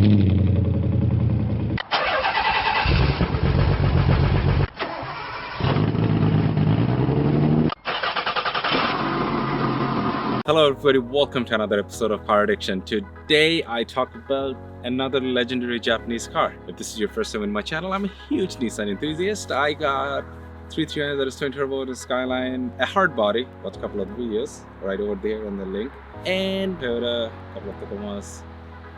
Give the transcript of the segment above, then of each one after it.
Hello everybody, welcome to another episode of Car Addiction. Today I talk about another legendary Japanese car. If this is your first time in my channel, I'm a huge Nissan enthusiast. I got 300 that is twin turbo with a Skyline, a hard body, got a couple of videos right over there in the link, and Toyota, a couple of Tacomas,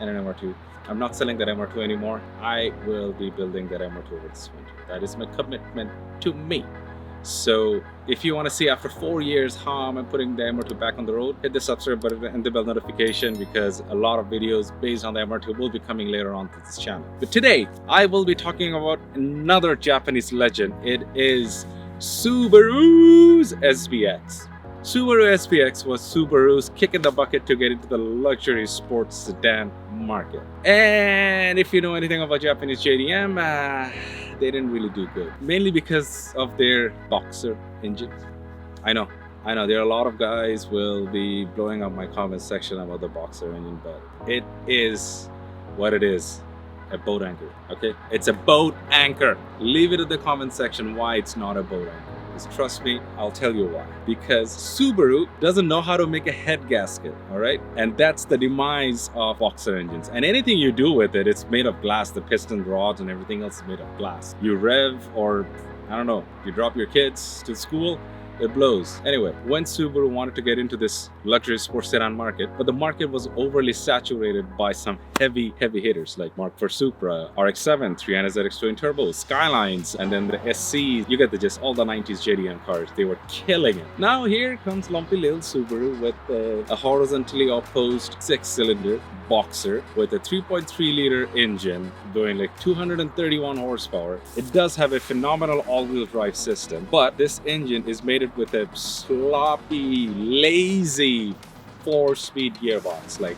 and an MR2. I'm not selling that MR2 anymore. I will be building that MR2 over this winter. That is my commitment to me. So if you want to see after 4 years how I'm putting the MR2 back on the road, hit the subscribe button and the bell notification, because a lot of videos based on the MR2 will be coming later on to this channel. But today I will be talking about another Japanese legend. It is Subaru's SVX. Subaru SVX was Subaru's kick in the bucket to get into the luxury sports sedan market. And if you know anything about Japanese JDM, they didn't really do good. Mainly because of their boxer engines. I know, there are a lot of guys will be blowing up my comment section about the boxer engine, but it is what it is. A boat anchor, okay? It's a boat anchor. Leave it in the comment section why it's not a boat anchor. Trust me, I'll tell you why. Because Subaru doesn't know how to make a head gasket, all right? And that's the demise of boxer engines. And anything you do with it, it's made of glass. The piston rods and everything else is made of glass. You rev, or I don't know, you drop your kids to school, it blows. Anyway, when Subaru wanted to get into this luxury sports sedan market, but the market was overly saturated by some heavy hitters like Mark IV Supra, RX-7, 300ZX twin turbo, Skylines, and then the SC. You get the gist, all the 90s JDM cars, they were killing it. Now here comes lumpy little Subaru with a horizontally opposed 6-cylinder boxer with a 3.3 liter engine doing like 231 horsepower. It does have a phenomenal all-wheel drive system, but this engine is made with a sloppy, lazy 4-speed gearbox. Like,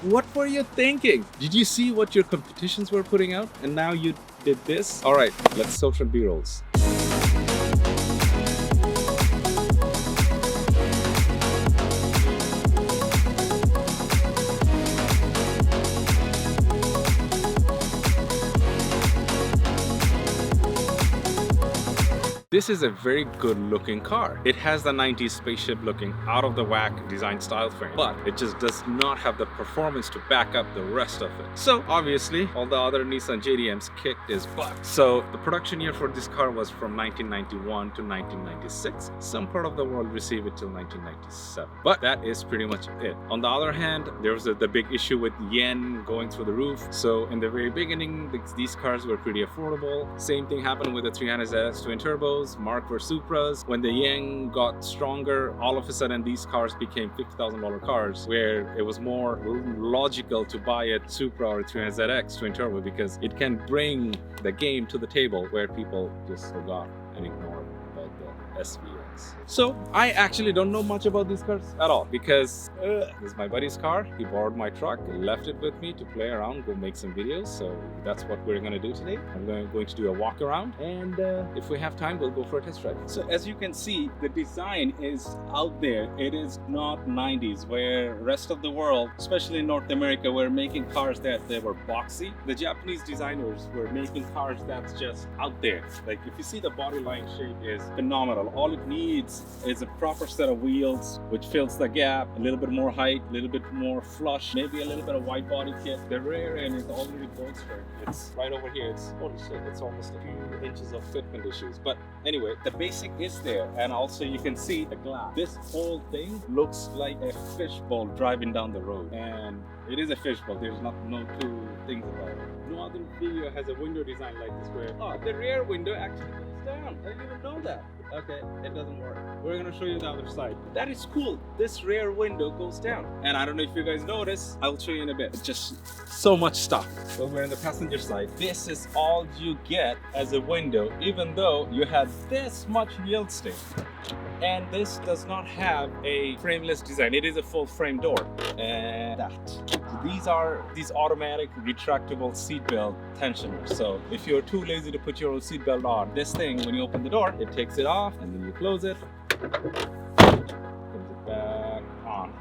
what were you thinking? Did you see what your competitions were putting out and now you did this? All right, let's show some B-rolls. This is a very good looking car. It has the 90s spaceship looking out of the whack design style frame, but it just does not have the performance to back up the rest of it. So obviously all the other Nissan JDMs kicked its butt. So the production year for this car was from 1991 to 1996. Some part of the world received it till 1997, but that is pretty much it. On the other hand, there was the big issue with yen going through the roof. So in the very beginning, these cars were pretty affordable. Same thing happened with the 300ZX twin turbos, Mark IV Supras. When the yen got stronger, all of a sudden these cars became $50,000 cars, where it was more logical to buy a Supra or 300ZX twin turbo because it can bring the game to the table where people just forgot and ignored about the SVX. So I actually don't know much about these cars at all, because this is my buddy's car. He borrowed my truck, left it with me to play around, go make some videos. So that's what we're gonna do today. I'm going to do a walk around, and if we have time, we'll go for a test drive. So as you can see, the design is out there. It is not 90s, where rest of the world, especially in North America, were making cars that they were boxy. The Japanese designers were making cars that's just out there. Like, if you see the body line shape is phenomenal. All it needs is a proper set of wheels which fills the gap, a little bit more height, a little bit more flush, maybe a little bit of wide body kit. The rear end is already bolstered. It's right over here. It's holy shit, it's almost a few inches of fitment issues. But anyway, the basic is there, and also you can see the glass. This whole thing looks like a fishbowl driving down the road, and it is a fishbowl. There's no two things about it. No other video has a window design like this where the rear window actually goes down. I didn't even know that. Okay, it doesn't work. We're gonna show you the other side. That is cool. This rear window goes down. And I don't know if you guys notice, I'll show you in a bit. It's just so much stuff. So we're in the passenger side. This is all you get as a window, even though you have this much yield state. And this does not have a frameless design. It is a full frame door. And these are automatic retractable seatbelt tensioners. So if you're too lazy to put your own seatbelt on, this thing, when you open the door, it takes it off and then you close it, puts it back on.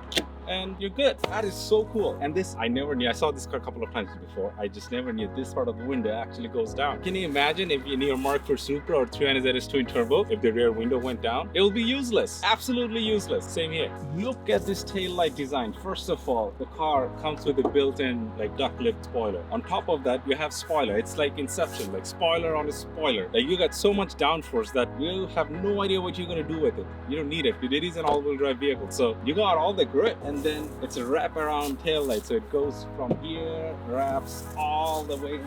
and you're good. That is so cool. And this, I never knew. I saw this car a couple of times before. I just never knew this part of the window actually goes down. Can you imagine if you need a Mark IV Supra or 300 ZS twin turbo, if the rear window went down? It will be useless. Absolutely useless. Same here. Look at this tail light design. First of all, the car comes with a built-in like duck lip spoiler. On top of that, you have spoiler. It's like Inception, like spoiler on a spoiler. Like you got so much downforce that you'll have no idea what you're gonna do with it. You don't need it. It is an all-wheel drive vehicle, so you got all the grip. And then it's a wrap-around tail light, so it goes from here, wraps all the way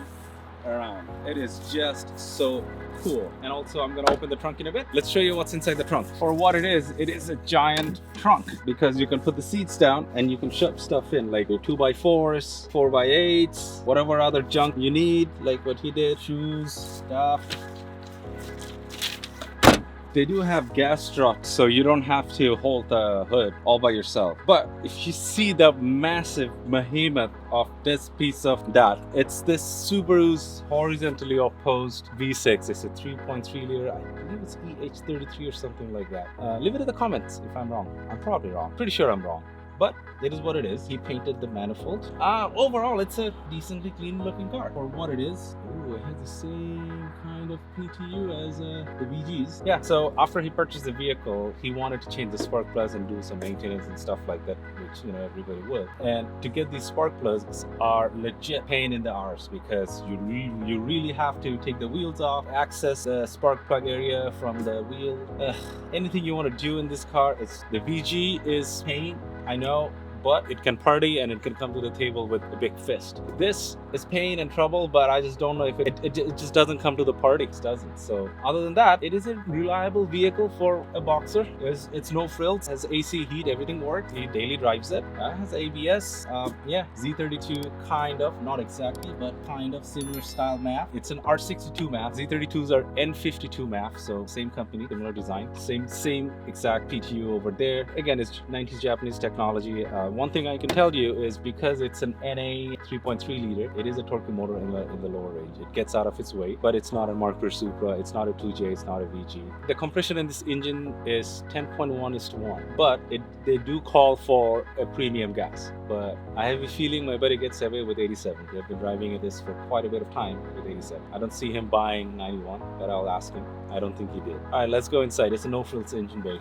around. It is just so cool. And also, I'm gonna open the trunk in a bit. Let's show you what's inside the trunk. For what it is a giant trunk, because you can put the seats down and you can shove stuff in, like your 2x4s, 4x8s, whatever other junk you need, like what he did, shoes, stuff. They do have gas struts, so you don't have to hold the hood all by yourself. But if you see the massive behemoth of this piece of that, it's this Subaru's horizontally opposed V6. It's a 3.3 liter, I believe it's EH33 or something like that. Leave it in the comments if I'm wrong. I'm probably wrong. Pretty sure I'm wrong. But it is what it is. He painted the manifold. Overall, it's a decently clean looking car for what it is. Oh, it has the same kind of PTU as the VGs. Yeah, so after he purchased the vehicle, he wanted to change the spark plugs and do some maintenance and stuff like that, which, you know, everybody will. And to get these spark plugs are legit pain in the arse, because you really have to take the wheels off, access the spark plug area from the wheel. Anything you want to do in this car, the VG is pain. I know, but it can party and it can come to the table with a big fist. This is pain and trouble, but I just don't know if it just doesn't come to the party. It doesn't. So other than that, it is a reliable vehicle for a boxer. It's no frills, has AC, heat, everything works. He daily drives it. Has ABS. Yeah, Z32 kind of, not exactly, but kind of similar style MAF. It's an R62 MAF. Z32s are N52 MAF, so same company, similar design, same exact PTU over there. Again, it's 90s Japanese technology. One thing I can tell you is because it's an NA 3.3 liter, it is a torque motor in the lower range. It gets out of its way, but it's not a Mark IV Supra, it's not a 2J, it's not a VG. The compression in this engine is 10.1:1, but they do call for a premium gas. But I have a feeling my buddy gets away with 87. They've been driving this for quite a bit of time with 87. I don't see him buying 91, but I'll ask him. I don't think he did. All right, let's go inside. It's a no-frills engine bay.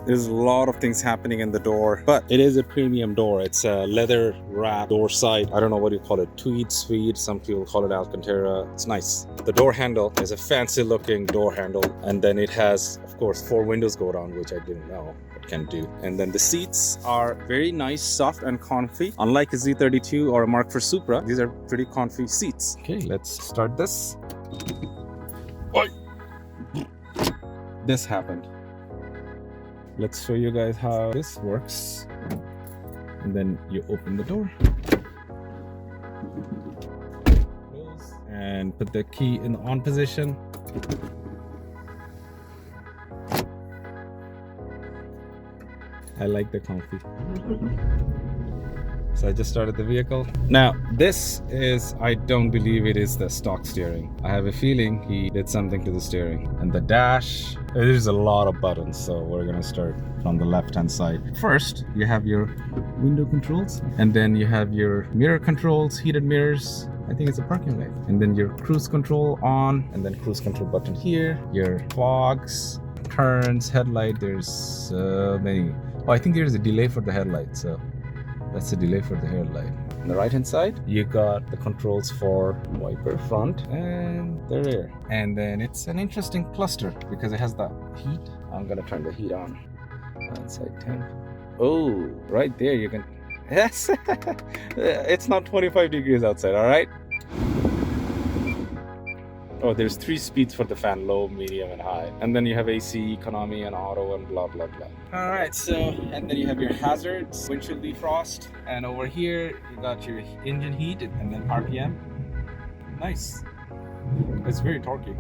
There's a lot of things happening in the door, but it is a premium door. It's a leather wrap door side. I don't know what you call it, tweed, suede. Some people call it Alcantara. It's nice. The door handle is a fancy looking door handle. And then it has, of course, 4 windows go down, which I didn't know it can do. And then the seats are very nice, soft and comfy. Unlike a Z32 or a Mark IV Supra, these are pretty comfy seats. Okay, let's start this. Oi! This happened. Let's show you guys how this works. And then you open the door and put the key in the on position. I like the comfy. So I just started the vehicle. Now this is, I don't believe it is the stock steering. I have a feeling he did something to the steering. And the dash, there's a lot of buttons, so we're gonna start from the left hand side. First, you have your window controls, and then you have your mirror controls, heated mirrors. I think it's a parking light. And then your cruise control on, and then cruise control button here, your fogs, turns, headlight. There's so many. Oh, I think there's a delay for the headlight, so that's the delay for the headlight. On the right hand side, you got the controls for wiper front and the rear. And then it's an interesting cluster because it has the heat. I'm gonna turn the heat on. Outside temp. Oh, right there you can. Yes, it's not 25 degrees outside, all right? Oh, there's 3 speeds for the fan, low, medium, and high. And then you have AC, economy, and auto, and blah, blah, blah. All right, so, and then you have your hazards, windshield defrost. And over here, you got your engine heat, and then RPM. Nice. It's very torquey.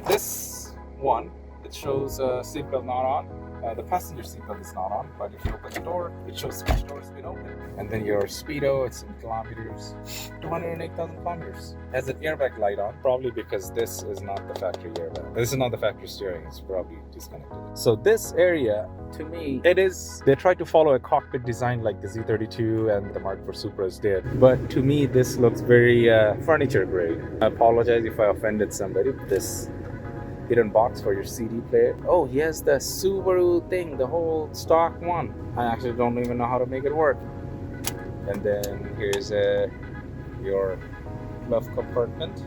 This one, it shows seatbelt not on. The passenger seatbelt is not on, but if you open the door, it shows which door has been opened. And then your speedo, it's in kilometers, 208,000 kilometers. Has an airbag light on, probably because this is not the factory airbag. This is not the factory steering, it's probably disconnected. So this area, to me, they tried to follow a cockpit design like the Z32 and the Mark IV Supras did. But to me, this looks very furniture grade. I apologize if I offended somebody. This hidden box for your CD player. Oh, he has the Subaru thing, the whole stock one. I actually don't even know how to make it work. And then here's your glove compartment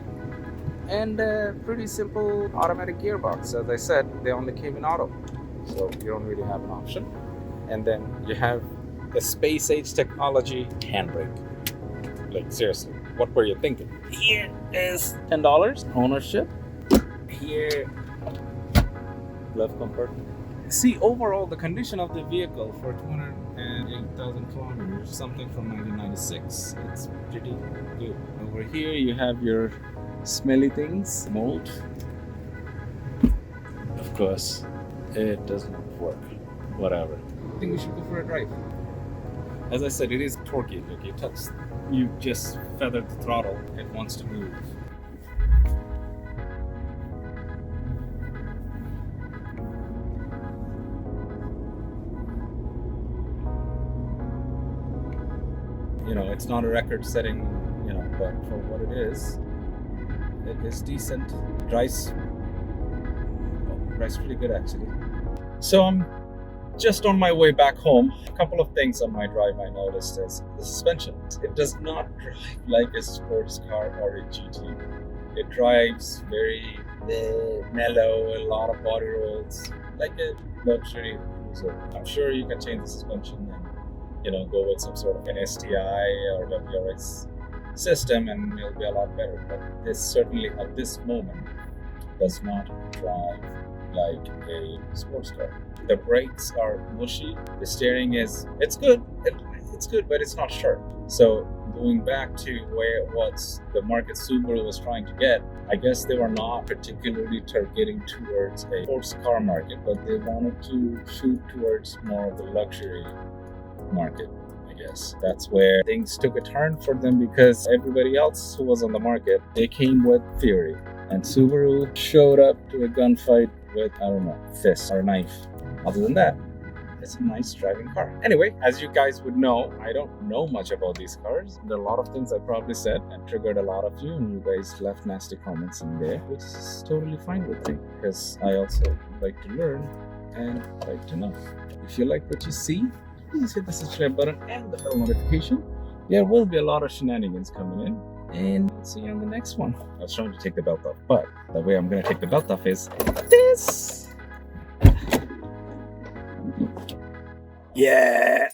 and a pretty simple automatic gearbox. As I said, they only came in auto, so you don't really have an option. And then you have the space age technology handbrake. Like seriously, what were you thinking? Here is $10 ownership. Here, glove compartment. See, overall, the condition of the vehicle for 208,000 kilometers, something from 1996, it's pretty good. Over here, you have your smelly things, mold. Of course, it doesn't work. Whatever. I think we should go for a drive. As I said, it is torquey. Like you just feather the throttle, it wants to move. You know, it's not a record-setting, you know, but for what it is decent. Drives pretty good actually. So I'm just on my way back home. A couple of things on my drive I noticed is the suspension. It does not drive like a sports car or a GT. It drives very mellow, a lot of body rolls, like a luxury cruiser. I'm sure you can change the suspension and, you know, go with some sort of an STI or WRX system and it'll be a lot better. But this certainly at this moment does not drive like a sports car. The brakes are mushy. The steering it's good. It's good, but it's not sharp. So going back to what's the market Subaru was trying to get, I guess they were not particularly targeting towards a sports car market, but they wanted to shoot towards more of the luxury market. I guess that's where things took a turn for them because everybody else who was on the market, they came with Fury, and Subaru showed up to a gunfight with, I don't know, fist or knife. Other than that, it's a nice driving car. Anyway, as you guys would know, I don't know much about these cars. There are a lot of things I probably said and triggered a lot of you, and you guys left nasty comments in there, which is totally fine with me because I also like to learn and like to know. If you like what you see, please hit the subscribe button and the bell notification. There will be a lot of shenanigans coming in, and I'll see you on the next one. I was trying to take the belt off, but the way I'm going to take the belt off is this. Yeah.